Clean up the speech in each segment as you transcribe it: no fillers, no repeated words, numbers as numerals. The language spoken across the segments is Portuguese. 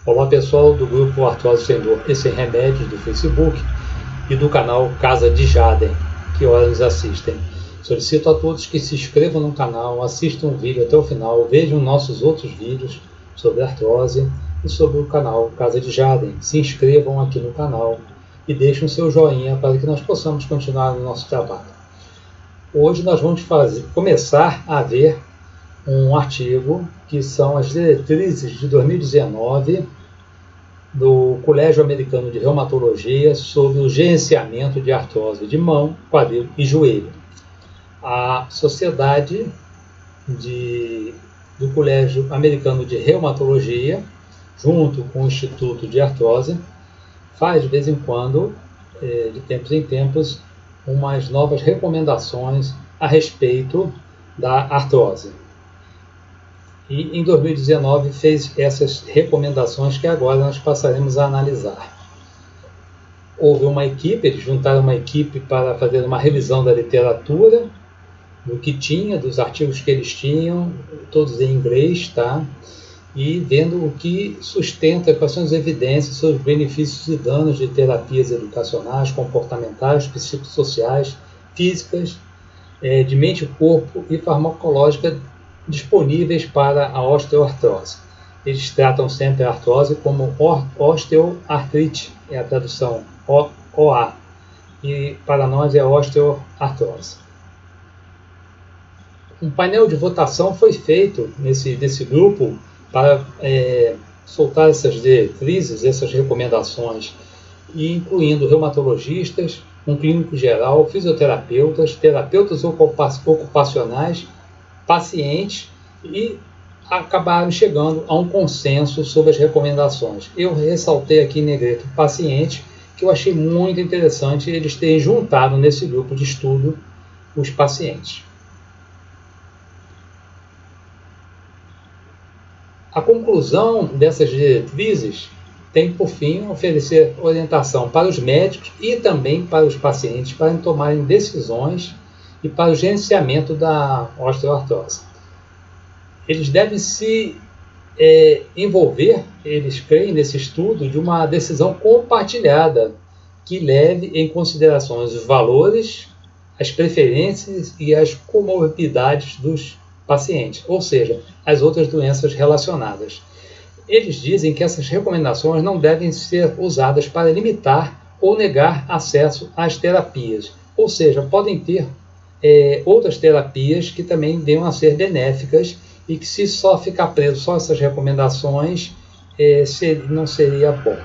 Olá pessoal do grupo Artrose Sem Dor e Sem Remédios do Facebook e do canal Casa de Jaden, que ora nos assistem. Solicito a todos que se inscrevam no canal, assistam o vídeo até o final, vejam nossos outros vídeos sobre artrose e sobre o canal Casa de Jaden. Se inscrevam aqui no canal e deixem o seu joinha para que nós possamos continuar no nosso trabalho. Hoje nós vamos começar a ver um artigo que são as diretrizes de 2019 do Colégio Americano de Reumatologia sobre o gerenciamento de artrose de mão, quadril e joelho. A Sociedade do Colégio Americano de Reumatologia, junto com o Instituto de Artrose, faz de vez em quando, de tempos em tempos, umas novas recomendações a respeito da artrose. E em 2019 fez essas recomendações que agora nós passaremos a analisar. Houve uma equipe, eles juntaram uma equipe para fazer uma revisão da literatura, do que tinha, dos artigos que eles tinham, todos em inglês, tá? E vendo o que sustenta, quais são as evidências sobre os benefícios e danos de terapias educacionais, comportamentais, psicossociais, físicas, de mente, corpo e farmacológica disponíveis para a osteoartrose. Eles tratam sempre a artrose como osteoartrite, é a tradução OA, e para nós é osteoartrose. Um painel de votação foi feito desse grupo para soltar essas diretrizes, essas recomendações, incluindo reumatologistas, um clínico geral, fisioterapeutas, terapeutas ocupacionais, pacientes, e acabaram chegando a um consenso sobre as recomendações. Eu ressaltei aqui em negrito paciente, que eu achei muito interessante eles terem juntado nesse grupo de estudo os pacientes. A conclusão dessas diretrizes tem, por fim, oferecer orientação para os médicos e também para os pacientes para tomarem decisões e para o gerenciamento da osteoartrose. Eles devem se envolver, eles creem nesse estudo, de uma decisão compartilhada que leve em consideração os valores, as preferências e as comorbidades dos pacientes, ou seja, as outras doenças relacionadas. Eles dizem que essas recomendações não devem ser usadas para limitar ou negar acesso às terapias, ou seja, podem ter outras terapias que também venham a ser benéficas e que, se só ficar preso só essas recomendações, não seria bom.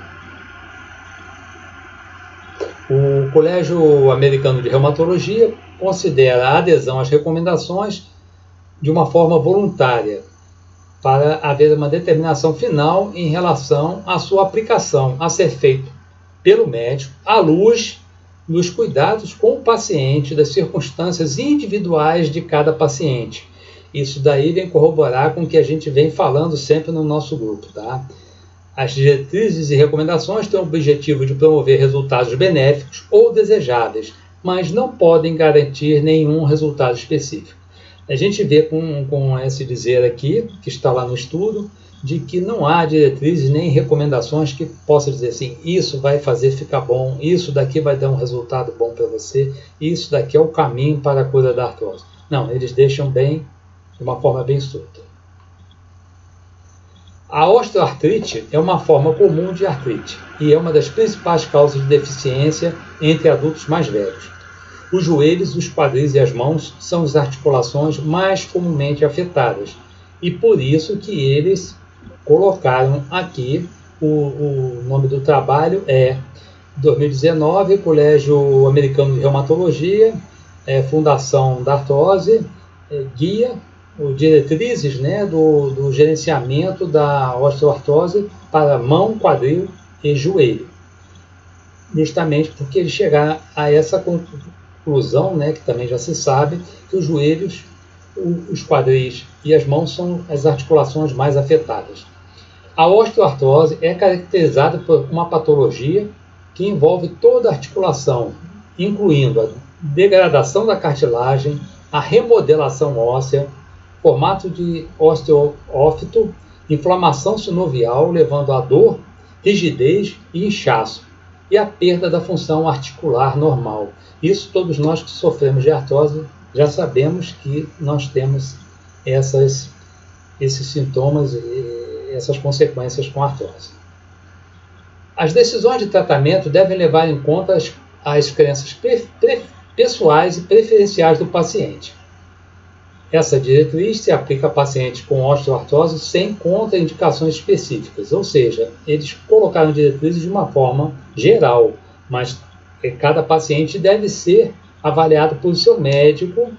O Colégio Americano de Reumatologia considera a adesão às recomendações de uma forma voluntária, para haver uma determinação final em relação à sua aplicação a ser feito pelo médico à luz dos cuidados com o paciente, das circunstâncias individuais de cada paciente. Isso daí vem corroborar com o que a gente vem falando sempre no nosso grupo, tá? As diretrizes e recomendações têm o objetivo de promover resultados benéficos ou desejáveis, mas não podem garantir nenhum resultado específico. A gente vê com esse dizer aqui, que está lá no estudo, de que não há diretrizes nem recomendações que possa dizer assim, isso vai fazer ficar bom, isso daqui vai dar um resultado bom para você, isso daqui é o caminho para a cura da artrose. Não, eles deixam de uma forma bem solta. A osteoartrite é uma forma comum de artrite e é uma das principais causas de deficiência entre adultos mais velhos. Os joelhos, os quadris e as mãos são as articulações mais comumente afetadas e por isso que eles colocaram aqui o nome do trabalho 2019, Colégio Americano de Reumatologia, Fundação da Artrose, guia, diretrizes, do gerenciamento da osteoartrose para mão, quadril e joelho. Justamente porque eles chegaram a essa conclusão, que também já se sabe, que os joelhos, os quadris e as mãos são as articulações mais afetadas. A osteoartrose é caracterizada por uma patologia que envolve toda a articulação, incluindo a degradação da cartilagem, a remodelação óssea, formato de osteófito inflamação sinovial, levando a dor, rigidez e inchaço, e a perda da função articular normal. Isso todos nós que sofremos de artrose já sabemos que nós temos esses sintomas e essas consequências com a artrose. As decisões de tratamento devem levar em conta as crenças pessoais e preferenciais do paciente. Essa diretriz se aplica a pacientes com osteoartrose sem contraindicações específicas, ou seja, eles colocaram diretrizes de uma forma geral, mas cada paciente deve ser avaliado por seu médico,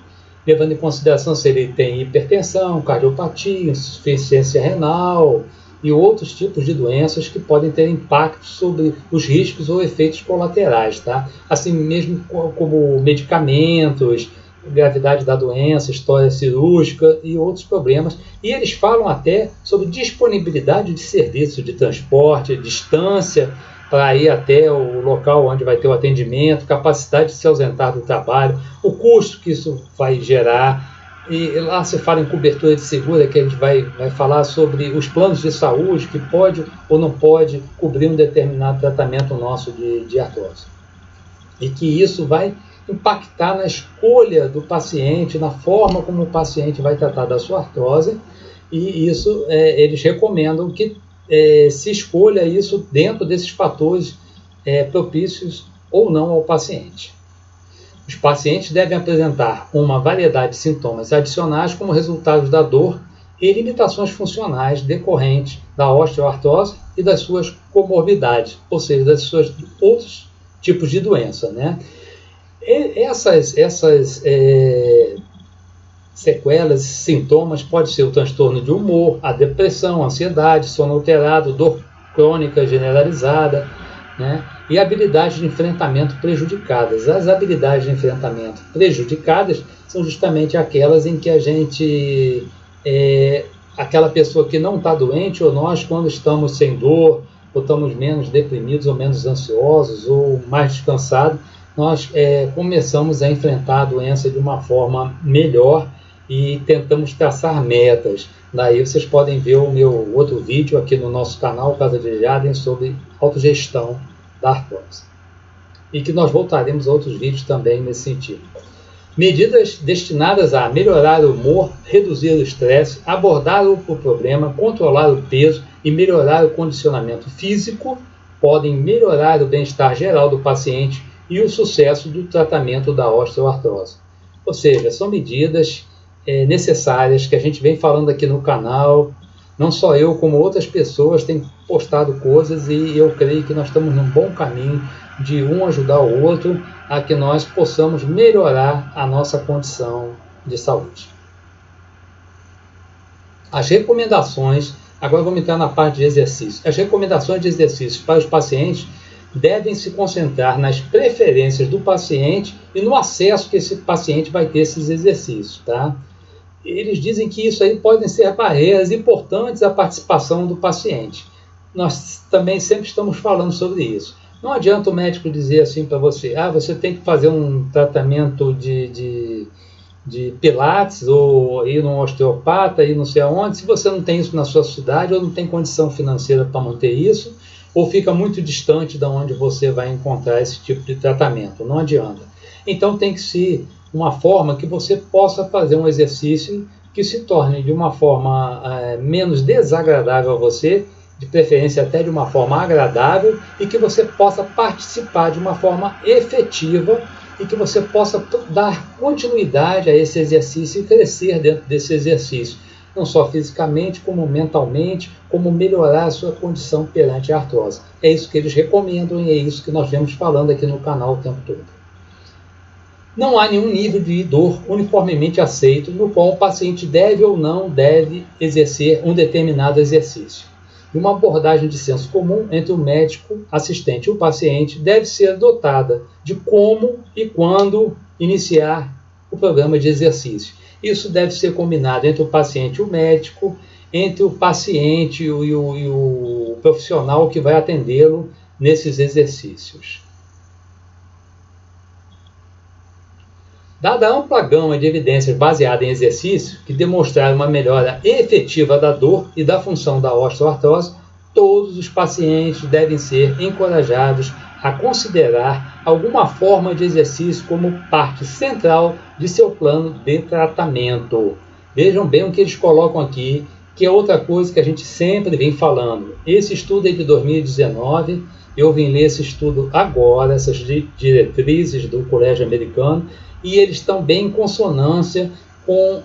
levando em consideração se ele tem hipertensão, cardiopatia, insuficiência renal e outros tipos de doenças que podem ter impacto sobre os riscos ou efeitos colaterais, tá? Assim mesmo como medicamentos, gravidade da doença, história cirúrgica e outros problemas. E eles falam até sobre disponibilidade de serviço de transporte, distância para ir até o local onde vai ter o atendimento, capacidade de se ausentar do trabalho, o custo que isso vai gerar. E lá se fala em cobertura de seguro, que a gente vai falar sobre os planos de saúde que pode ou não pode cobrir um determinado tratamento nosso de artrose. E que isso vai impactar na escolha do paciente, na forma como o paciente vai tratar da sua artrose, e isso eles recomendam que se escolha isso dentro desses fatores propícios ou não ao paciente. Os pacientes devem apresentar uma variedade de sintomas adicionais como resultado da dor e limitações funcionais decorrentes da osteoartrose e das suas comorbidades, ou seja, das suas outros tipos de doença, né? Essas sequelas, sintomas, pode ser o transtorno de humor, a depressão, a ansiedade, sono alterado, dor crônica generalizada, né? E habilidades de enfrentamento prejudicadas. As habilidades de enfrentamento prejudicadas são justamente aquelas em que a gente, aquela pessoa que não está doente, ou nós, quando estamos sem dor, ou estamos menos deprimidos, ou menos ansiosos, ou mais descansados, nós começamos a enfrentar a doença de uma forma melhor e tentamos traçar metas. Daí vocês podem ver o meu outro vídeo aqui no nosso canal, Casa de Jaden, sobre autogestão da artrose. E que nós voltaremos a outros vídeos também nesse sentido. Medidas destinadas a melhorar o humor, reduzir o estresse, abordar o problema, controlar o peso e melhorar o condicionamento físico podem melhorar o bem-estar geral do paciente e o sucesso do tratamento da osteoartrose. Ou seja, são medidas necessárias que a gente vem falando aqui no canal. Não só eu, como outras pessoas têm postado coisas, e eu creio que nós estamos num bom caminho de um ajudar o outro a que nós possamos melhorar a nossa condição de saúde. As recomendações, agora vamos entrar na parte de exercício. As recomendações de exercícios para os pacientes devem se concentrar nas preferências do paciente e no acesso que esse paciente vai ter a esses exercícios, tá? Eles dizem que isso aí podem ser barreiras importantes à participação do paciente. Nós também sempre estamos falando sobre isso. Não adianta o médico dizer assim para você, você tem que fazer um tratamento de pilates, ou ir num osteopata, ir não sei aonde, se você não tem isso na sua cidade, ou não tem condição financeira para manter isso, ou fica muito distante de onde você vai encontrar esse tipo de tratamento. Não adianta. Então tem que ser uma forma que você possa fazer um exercício que se torne de uma forma menos desagradável a você, de preferência até de uma forma agradável, e que você possa participar de uma forma efetiva e que você possa dar continuidade a esse exercício e crescer dentro desse exercício, não só fisicamente, como mentalmente, como melhorar a sua condição perante a artrose. É isso que eles recomendam e é isso que nós vemos falando aqui no canal o tempo todo. Não há nenhum nível de dor uniformemente aceito no qual o paciente deve ou não deve exercer um determinado exercício. E uma abordagem de senso comum entre o médico, assistente e o paciente deve ser adotada de como e quando iniciar o programa de exercício. Isso deve ser combinado entre o paciente e o médico, entre o paciente e o profissional que vai atendê-lo nesses exercícios. Dada a ampla gama de evidências baseadas em exercícios que demonstraram uma melhora efetiva da dor e da função da osteoartrose, todos os pacientes devem ser encorajados a considerar alguma forma de exercício como parte central de seu plano de tratamento. Vejam bem o que eles colocam aqui, que é outra coisa que a gente sempre vem falando. Esse estudo é de 2019, eu vim ler esse estudo agora, essas diretrizes do Colégio Americano, e eles estão bem em consonância com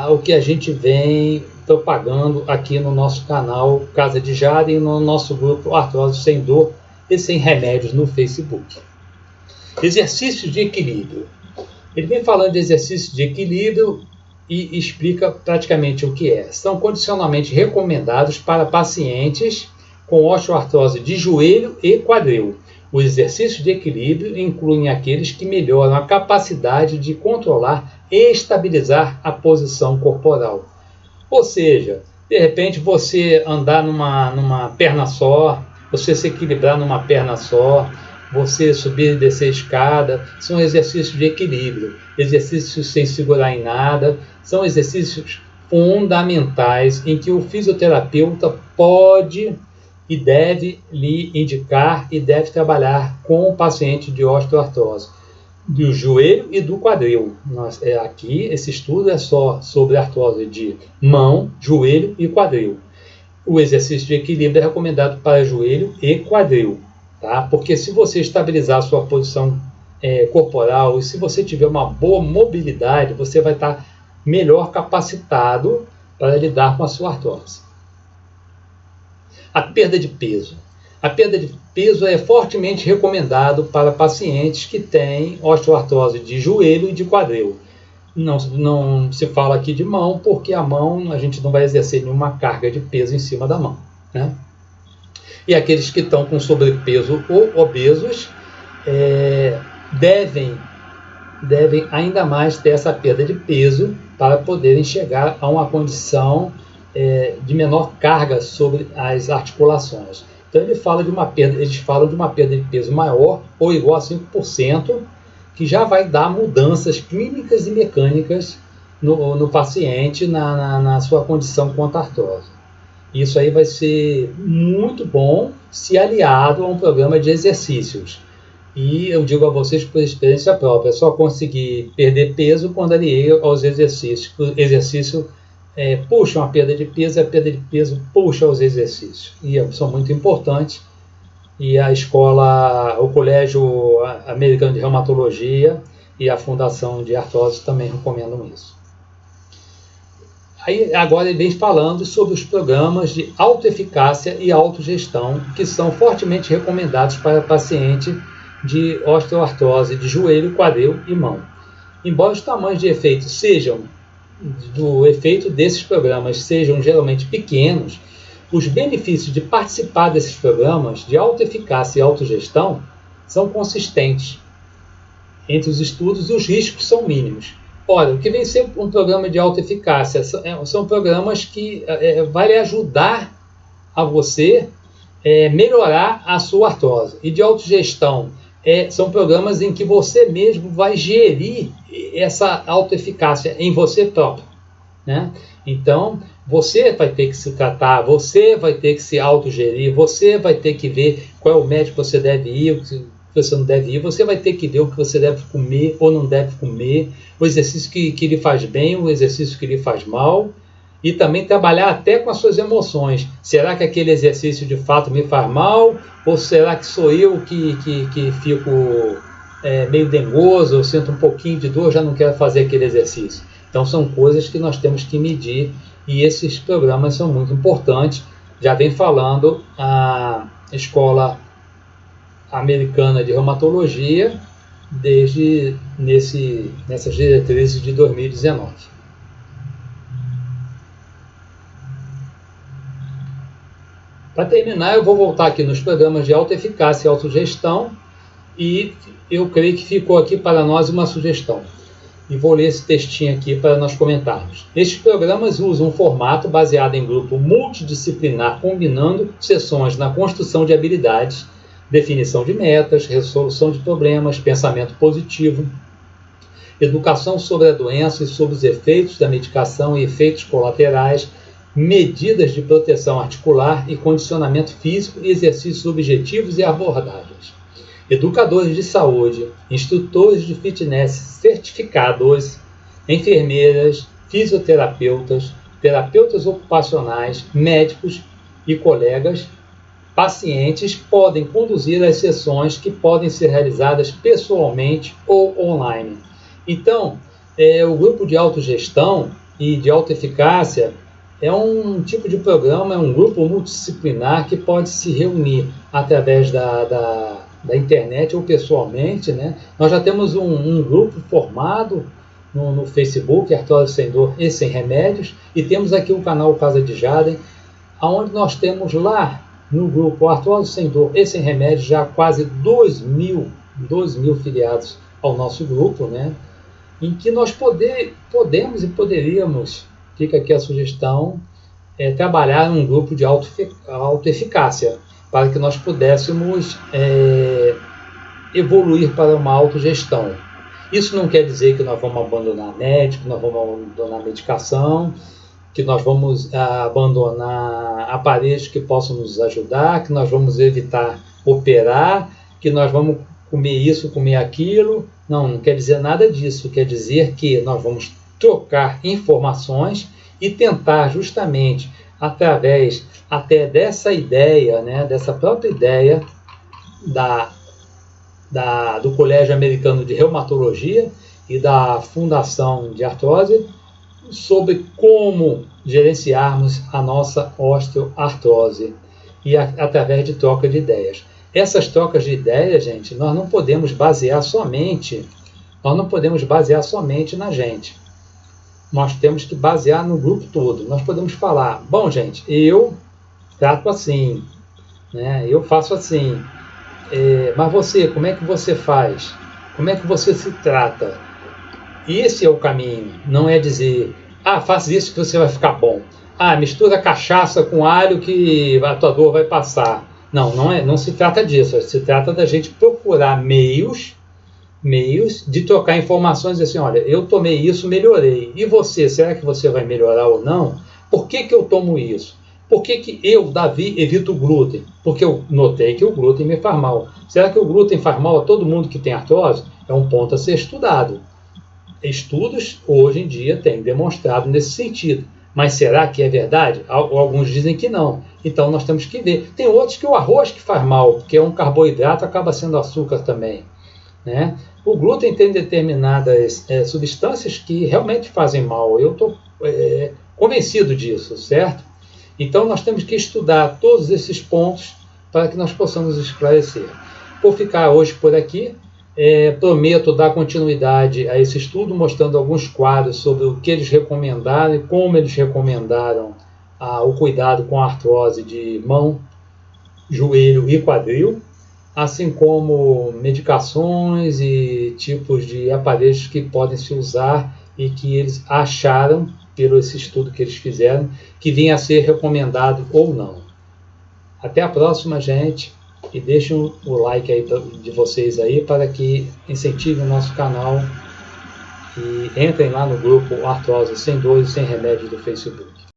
o que a gente vem propagando aqui no nosso canal Casa de Jade e no nosso grupo Artrose Sem Dor e Sem Remédios no Facebook. Exercícios de equilíbrio. Ele vem falando de exercícios de equilíbrio e explica praticamente o que é. São condicionalmente recomendados para pacientes com osteoartrose de joelho e quadril. Os exercícios de equilíbrio incluem aqueles que melhoram a capacidade de controlar e estabilizar a posição corporal. Ou seja, de repente você andar numa perna só, você se equilibrar numa perna só, você subir e descer escada, são exercícios de equilíbrio, exercícios sem segurar em nada, são exercícios fundamentais em que o fisioterapeuta pode e deve lhe indicar e deve trabalhar com o paciente de osteoartrose do joelho e do quadril. Aqui, esse estudo é só sobre artrose de mão, joelho e quadril. O exercício de equilíbrio é recomendado para joelho e quadril, tá? Porque se você estabilizar a sua posição corporal e se você tiver uma boa mobilidade, você vai estar melhor capacitado para lidar com a sua artrose. A perda de peso. A perda de peso é fortemente recomendado para pacientes que têm osteoartrose de joelho e de quadril. Não se fala aqui de mão, porque a mão a gente não vai exercer nenhuma carga de peso em cima da mão, né? E aqueles que estão com sobrepeso ou obesos devem ainda mais ter essa perda de peso para poderem chegar a uma condição de menor carga sobre as articulações. Então eles falam de uma perda de peso maior ou igual a 5%, que já vai dar mudanças clínicas e mecânicas no paciente na sua condição quanto à artrose. Isso aí vai ser muito bom se aliado a um programa de exercícios. E eu digo a vocês por experiência própria, é só conseguir perder peso quando aliei aos exercícios. O exercício puxa uma perda de peso, a perda de peso puxa os exercícios. E são muito importantes. E o Colégio Americano de Reumatologia e a Fundação de Artrose também recomendam isso. Aí, agora ele vem falando sobre os programas de autoeficácia e autogestão, que são fortemente recomendados para paciente de osteoartrose de joelho, quadril e mão. Embora os tamanhos de efeito do efeito desses programas sejam geralmente pequenos, os benefícios de participar desses programas de autoeficácia e autogestão são consistentes entre os estudos e os riscos são mínimos. Olha, o que vem ser um programa de autoeficácia são programas que vai ajudar a você melhorar a sua artrose. E de autogestão são programas em que você mesmo vai gerir essa autoeficácia em você próprio, né? Então, você vai ter que se tratar, você vai ter que se autogerir, você vai ter que ver qual é o médico que você deve ir, o que você não deve ir, você vai ter que ver o que você deve comer ou não deve comer, o exercício que lhe faz bem, o exercício que lhe faz mal, e também trabalhar até com as suas emoções. Será que aquele exercício de fato me faz mal? Ou será que sou eu que fico meio dengoso, eu sinto um pouquinho de dor, já não quero fazer aquele exercício? Então são coisas que nós temos que medir e esses programas são muito importantes. Já vem falando a Escola Americana de Reumatologia desde nessas diretrizes de 2019. Para terminar, eu vou voltar aqui nos programas de autoeficácia e autogestão e eu creio que ficou aqui para nós uma sugestão. E vou ler esse textinho aqui para nós comentarmos. Estes programas usam um formato baseado em grupo multidisciplinar, combinando sessões na construção de habilidades, definição de metas, resolução de problemas, pensamento positivo, educação sobre a doença e sobre os efeitos da medicação e efeitos colaterais, medidas de proteção articular e condicionamento físico, exercícios objetivos e abordagens. Educadores de saúde, instrutores de fitness certificados, enfermeiras, fisioterapeutas, terapeutas ocupacionais, médicos e colegas, pacientes podem conduzir as sessões que podem ser realizadas pessoalmente ou online. Então, o grupo de autogestão e de autoeficácia é um tipo de programa, é um grupo multidisciplinar que pode se reunir através da internet ou pessoalmente, né? Nós já temos um grupo formado no Facebook, Artrose Sem Dor e Sem Remédios, e temos aqui o canal Casa de Jaden, onde nós temos lá no grupo Artrose Sem Dor e Sem Remédios já quase 2 mil filiados ao nosso grupo, né? Em que nós podemos e poderíamos, fica aqui a sugestão, trabalhar num grupo de autoeficácia, para que nós pudéssemos evoluir para uma autogestão. Isso não quer dizer que nós vamos abandonar médico, nós vamos abandonar medicação, que nós vamos abandonar aparelhos que possam nos ajudar, que nós vamos evitar operar, que nós vamos comer isso, comer aquilo. Não quer dizer nada disso. Quer dizer que nós vamos trocar informações e tentar justamente, através até dessa ideia, né, dessa própria ideia do Colégio Americano de Reumatologia e da Fundação de Artrose, sobre como gerenciarmos a nossa osteoartrose e através de troca de ideias. Essas trocas de ideias, gente, nós não podemos basear somente na gente. Nós temos que basear no grupo todo. Nós podemos falar, bom, gente, eu trato assim, né? Eu faço assim, mas você, como é que você faz? Como é que você se trata? Esse é o caminho, não é dizer, faça isso que você vai ficar bom. Mistura cachaça com alho que a tua dor vai passar. Não se trata disso, se trata da gente procurar meios de trocar informações assim, olha, eu tomei isso, melhorei. E você, será que você vai melhorar ou não? Por que eu tomo isso? Por que eu, Davi, evito o glúten? Porque eu notei que o glúten me faz mal. Será que o glúten faz mal a todo mundo que tem artrose? É um ponto a ser estudado. Estudos, hoje em dia, têm demonstrado nesse sentido. Mas será que é verdade? Alguns dizem que não. Então, nós temos que ver. Tem outros que o arroz que faz mal, porque é um carboidrato, acaba sendo açúcar também, né? O glúten tem determinadas substâncias que realmente fazem mal. Eu estou convencido disso, certo? Então, nós temos que estudar todos esses pontos para que nós possamos esclarecer. Vou ficar hoje por aqui. Prometo dar continuidade a esse estudo, mostrando alguns quadros sobre o que eles recomendaram e como eles recomendaram o cuidado com a artrose de mão, joelho e quadril, assim como medicações e tipos de aparelhos que podem se usar e que eles acharam, pelo esse estudo que eles fizeram, que vinha a ser recomendado ou não. Até a próxima, gente, e deixem o like aí de vocês aí para que incentivem o nosso canal e entrem lá no grupo Artrose Sem Dor e Sem Remédio do Facebook.